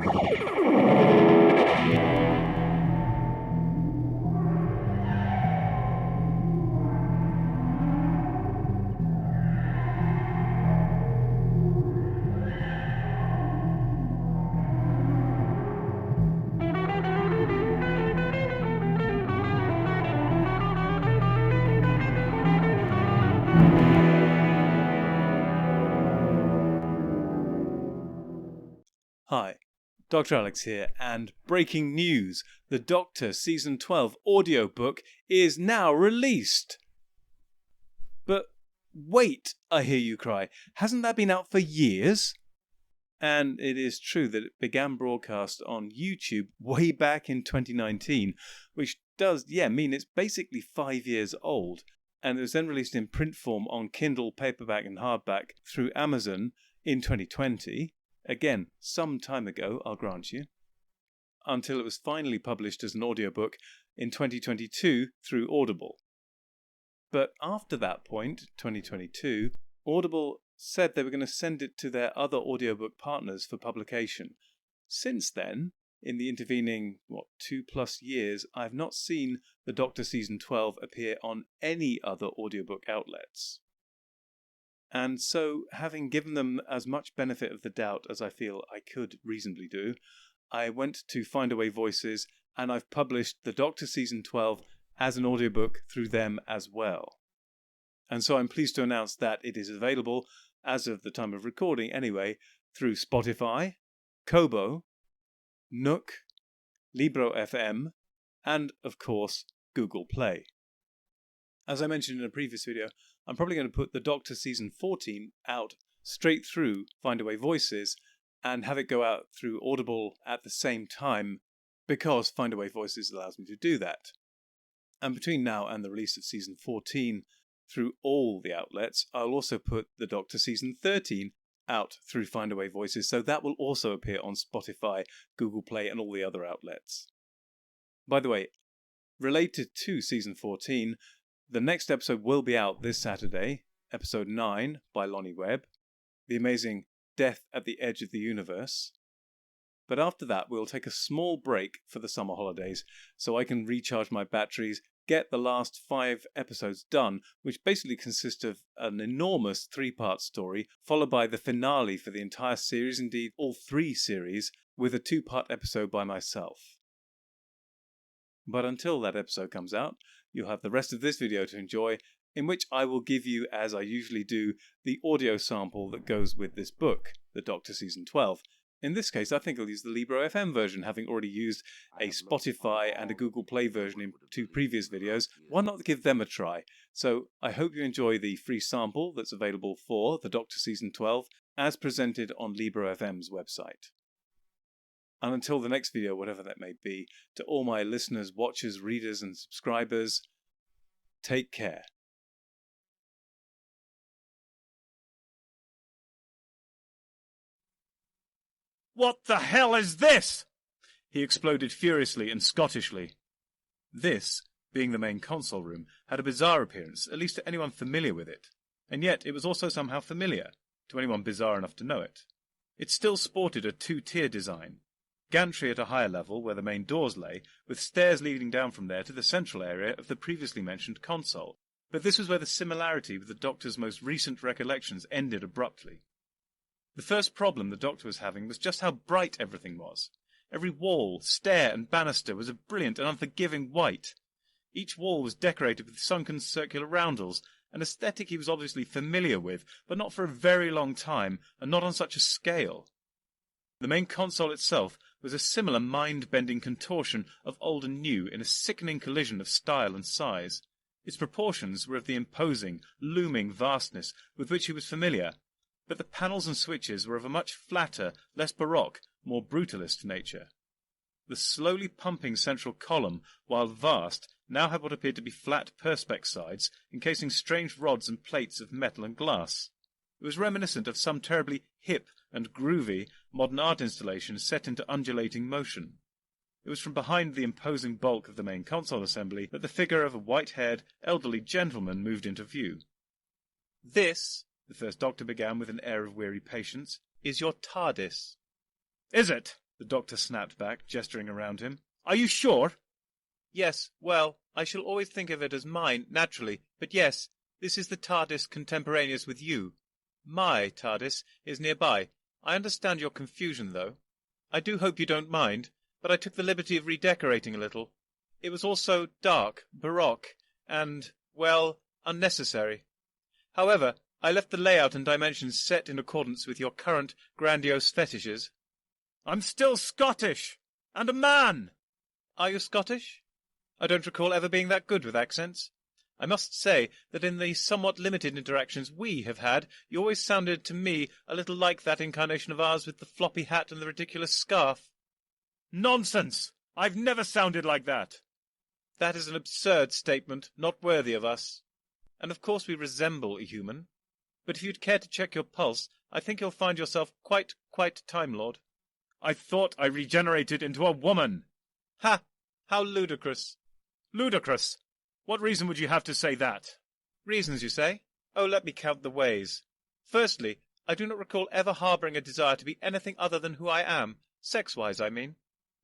Hi, Dr. Alex here, and breaking news, the Doctor Season 12 audiobook is now released! But wait, I hear you cry, hasn't that been out for years? And it is true that it began broadcast on YouTube way back in 2019, which does, mean it's basically 5 years old, and it was then released in print form on Kindle, paperback and hardback through Amazon in 2020. Again, some time ago, I'll grant you, until it was finally published as an audiobook in 2022 through Audible. But after that point, 2022, Audible said they were going to send it to their other audiobook partners for publication. Since then, in the intervening, 2+ years, I've not seen the Doctor Season 12 appear on any other audiobook outlets. And so, having given them as much benefit of the doubt as I feel I could reasonably do, I went to Findaway Voices and I've published the Doctor Season 12 as an audiobook through them as well. And so I'm pleased to announce that it is available, as of the time of recording anyway, through Spotify, Kobo, Nook, Libro FM, and of course Google Play. As I mentioned in a previous video, I'm probably going to put the Doctor Season 14 out straight through Findaway Voices and have it go out through Audible at the same time because Findaway Voices allows me to do that. And between now and the release of Season 14 through all the outlets, I'll also put the Doctor Season 13 out through Findaway Voices, so that will also appear on Spotify, Google Play and all the other outlets. By the way, related to Season 14, the next episode will be out this Saturday, episode 9 by Lonnie Webb, the amazing Death at the Edge of the Universe. But after that, we'll take a small break for the summer holidays so I can recharge my batteries, get the last 5 episodes done, which basically consist of an enormous 3-part story, followed by the finale for the entire series, indeed all 3 series, with a 2-part episode by myself. But until that episode comes out, you'll have the rest of this video to enjoy, in which I will give you, as I usually do, the audio sample that goes with this book, the Doctor Season 12. In this case, I think I'll use the Libro FM version, having already used a Spotify and a Google Play version in 2 previous videos. Why not give them a try? So I hope you enjoy the free sample that's available for the Doctor Season 12, as presented on Libro FM's website. And until the next video, whatever that may be, to all my listeners, watchers, readers and subscribers, take care. What the hell is this? He exploded furiously and Scottishly. This, being the main console room, had a bizarre appearance, at least to anyone familiar with it. And yet it was also somehow familiar, to anyone bizarre enough to know it. It still sported a 2-tier design. Gantry at a higher level, where the main doors lay, with stairs leading down from there to the central area of the previously mentioned console. But this was where the similarity with the Doctor's most recent recollections ended abruptly. The first problem the Doctor was having was just how bright everything was. Every wall, stair and banister was a brilliant and unforgiving white. Each wall was decorated with sunken circular roundels, an aesthetic he was obviously familiar with, but not for a very long time, and not on such a scale. The main console itself was a similar mind-bending contortion of old and new in a sickening collision of style and size. Its proportions were of the imposing, looming vastness with which he was familiar, but the panels and switches were of a much flatter, less baroque, more brutalist nature. The slowly pumping central column, while vast, now had what appeared to be flat perspex sides, encasing strange rods and plates of metal and glass. It was reminiscent of some terribly hip and groovy modern art installation set into undulating motion. It was from behind the imposing bulk of the main console assembly that the figure of a white-haired, elderly gentleman moved into view. "This," the first Doctor began with an air of weary patience, "is your TARDIS." "Is it?" the doctor snapped back, gesturing around him. "Are you sure?" "Yes, well, I shall always think of it as mine, naturally, but yes, this is the TARDIS contemporaneous with you. My TARDIS is nearby. I understand your confusion, though. I do hope you don't mind, but I took the liberty of redecorating a little. It was all so dark, baroque, and, well, unnecessary. However, I left the layout and dimensions set in accordance with your current grandiose fetishes." "I'm still Scottish, and a man." "Are you Scottish? I don't recall ever being that good with accents. I must say that in the somewhat limited interactions we have had, you always sounded to me a little like that incarnation of ours with the floppy hat and the ridiculous scarf." "Nonsense! I've never sounded like that." "That is an absurd statement, not worthy of us. And of course we resemble a human. But if you'd care to check your pulse, I think you'll find yourself quite Time Lord." "I thought I regenerated into a woman." "Ha! How ludicrous." "Ludicrous? What reason would you have to say that?" "Reasons, you say? Oh, let me count the ways. Firstly, I do not recall ever harbouring a desire to be anything other than who I am, sex-wise, I mean.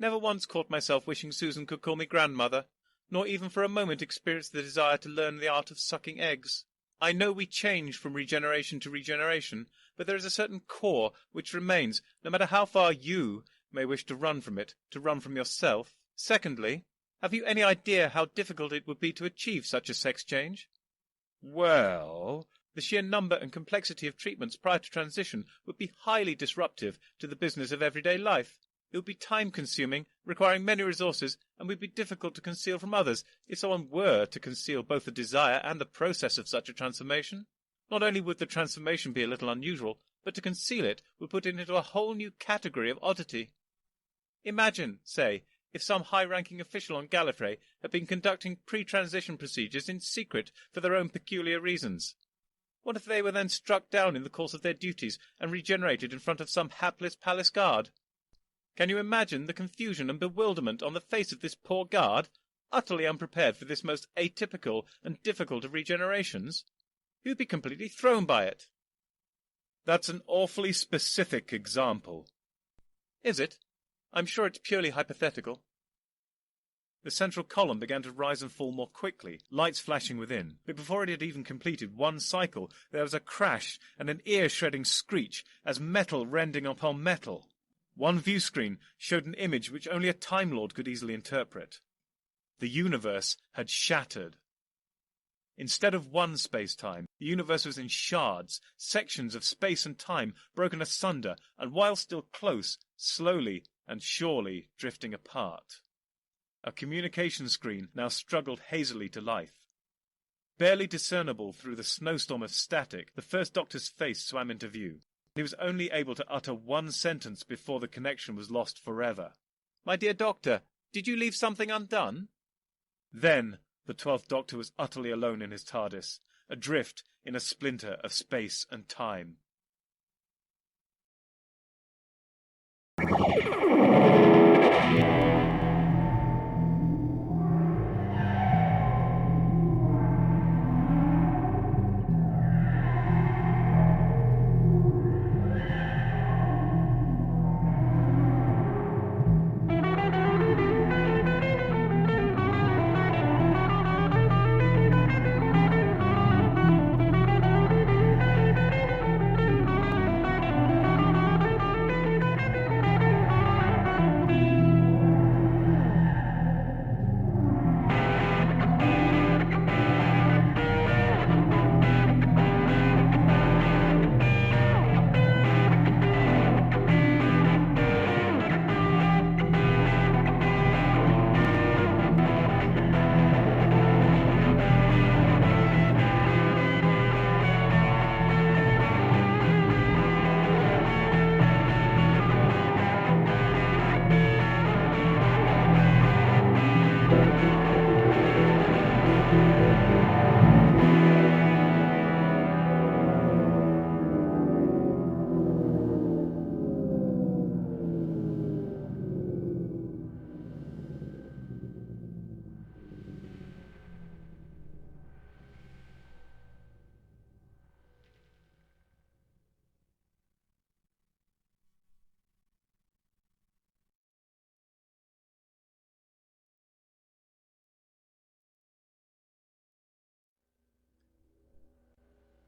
Never once caught myself wishing Susan could call me grandmother, nor even for a moment experienced the desire to learn the art of sucking eggs. I know we change from regeneration to regeneration, but there is a certain core which remains, no matter how far you may wish to run from it, to run from yourself. Secondly, have you any idea how difficult it would be to achieve such a sex change?" "Well—" "The sheer number and complexity of treatments prior to transition would be highly disruptive to the business of everyday life. It would be time-consuming, requiring many resources, and would be difficult to conceal from others, if someone were to conceal both the desire and the process of such a transformation. Not only would the transformation be a little unusual, but to conceal it would put it into a whole new category of oddity. Imagine, say, if some high-ranking official on Gallifrey had been conducting pre-transition procedures in secret for their own peculiar reasons. What if they were then struck down in the course of their duties and regenerated in front of some hapless palace guard? Can you imagine the confusion and bewilderment on the face of this poor guard, utterly unprepared for this most atypical and difficult of regenerations? He would be completely thrown by it." "That's an awfully specific example." "Is it? I'm sure it's purely hypothetical." The central column began to rise and fall more quickly, lights flashing within, but before it had even completed one cycle, there was a crash and an ear-shredding screech as metal rending upon metal. One view screen showed an image which only a Time Lord could easily interpret. The universe had shattered. Instead of one space-time, the universe was in shards, sections of space and time broken asunder, and while still close, slowly and surely drifting apart. A communication screen now struggled hazily to life. Barely discernible through the snowstorm of static, the First Doctor's face swam into view. He was only able to utter one sentence before the connection was lost forever. "My dear Doctor, did you leave something undone?" Then the 12th Doctor was utterly alone in his TARDIS, adrift in a splinter of space and time.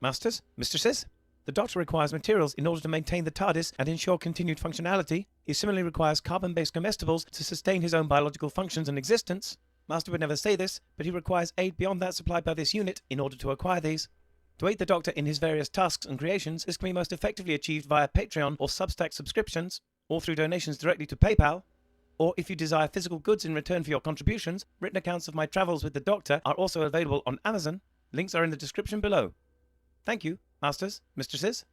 Masters, mistresses, the Doctor requires materials in order to maintain the TARDIS and ensure continued functionality. He similarly requires carbon-based comestibles to sustain his own biological functions and existence. Master would never say this, but he requires aid beyond that supplied by this unit in order to acquire these. To aid the Doctor in his various tasks and creations, this can be most effectively achieved via Patreon or Substack subscriptions, or through donations directly to PayPal. Or if you desire physical goods in return for your contributions, written accounts of my travels with the Doctor are also available on Amazon. Links are in the description below. Thank you, Masters, Mistresses.